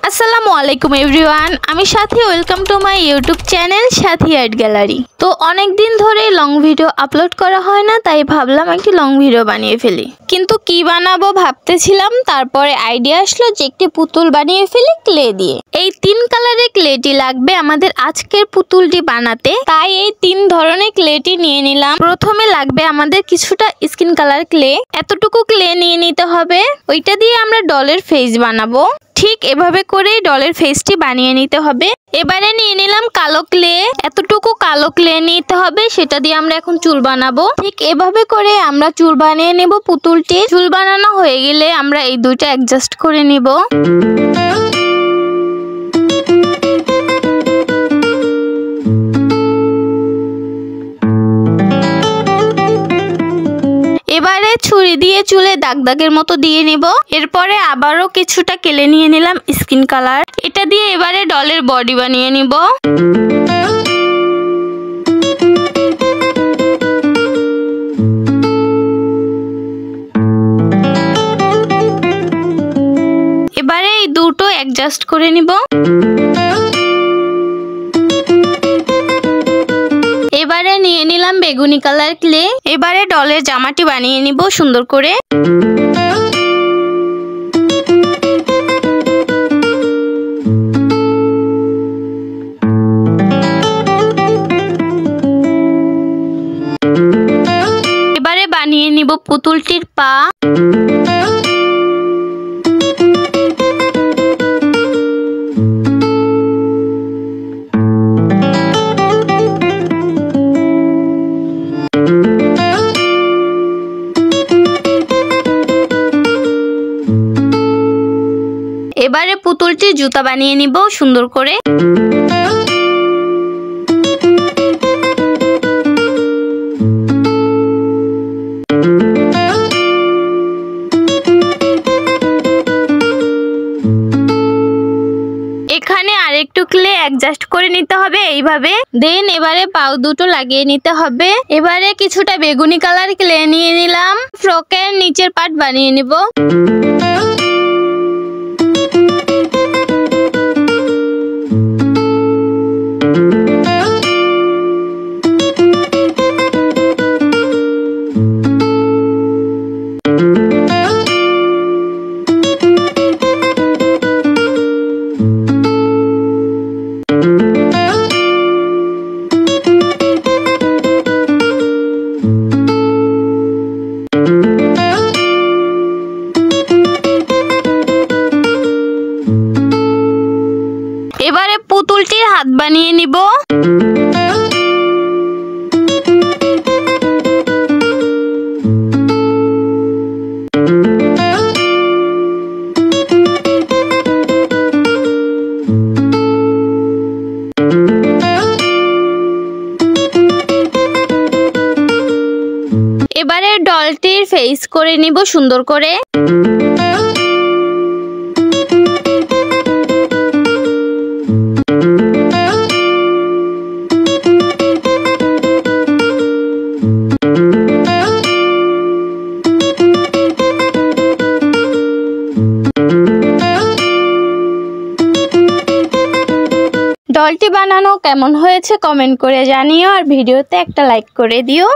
আসসালামু আলাইকুম এভরিওয়ান, আমি সাথী। Welcome to my YouTube channel Sathi art gallery. তো অনেক দিন ধরে লং ভিডিও আপলোড করা হয় না, তাই ভাবলাম একটি লং ভিডিও বানিয়ে ফেলি। কিন্তু কি বানাবো ভাবতেছিলাম, তারপরে আইডিয়া আসলো যে একটি পুতুল বানিয়ে ফেলি ক্লে দিয়ে। এই 3 কালারের ক্লেটি লাগবে আমাদের আজকের পুতুলটি বানাতে, তাই এই 3 ধরনের ক্লেটি নিয়ে নিলাম। প্রথমে লাগবে আমাদের কিছুটা স্কিন কালার ক্লে, এতটুকু ক্লে নিয়ে নিতে হবে। ওইটা দিয়ে আমরা ডলের ফেস বানাবো। ঠিক এভাবে করে ডলের ফেসটি বানিয়ে নিতে হবে। এবারে নিয়ে নিলাম কালো ক্লে, এতটুকু কালো ক্লে নিতে হবে, সেটা দিয়ে আমরা এখন চুল বানাবো। ঠিক এভাবে করে আমরা চুল বানিয়ে নেব পুতুলটি। চুল বানানো হয়ে গেলে আমরা এই দুইটা অ্যাডজাস্ট করে নিব। এবারে ছুরি দিয়ে চুলে দাগ দাগের মতো দিয়ে নিব। এরপরে আবারও কিছুটা কেলে নিয়ে নিলাম স্কিন কালার, এটা দিয়ে এবারে ডলের বডি বানিয়ে নিব। এবারে এই দুটো অ্যাডজাস্ট করে নিব। এবারে নিয়ে নিলাম বেগুনি কালার ক্লে। এবারে ডলের জামাটি বানিয়ে নিব সুন্দর করে। এবারে বানিয়ে নিব পুতুলটির পা। এবারে পুতুলটির জুতা বানিয়ে নিব সুন্দর করে। এখানে আরেকটু ক্লে অ্যাডজাস্ট করে নিতে হবে এইভাবে। দেন এবারে পাও দুটো লাগিয়ে নিতে হবে। এবারে কিছুটা বেগুনি কালার ক্লে নিয়ে নিলাম, ফ্রকের নিচের পার্ট বানিয়ে নিব। এবারে পুতুলটির হাত বানিয়ে নিব। এবারে ডলটির ফেস করে নিব সুন্দর করে। ডলটি বানানো কেমন হয়েছে কমেন্ট করে জানিও, আর ভিডিওতে একটা লাইক করে দিও।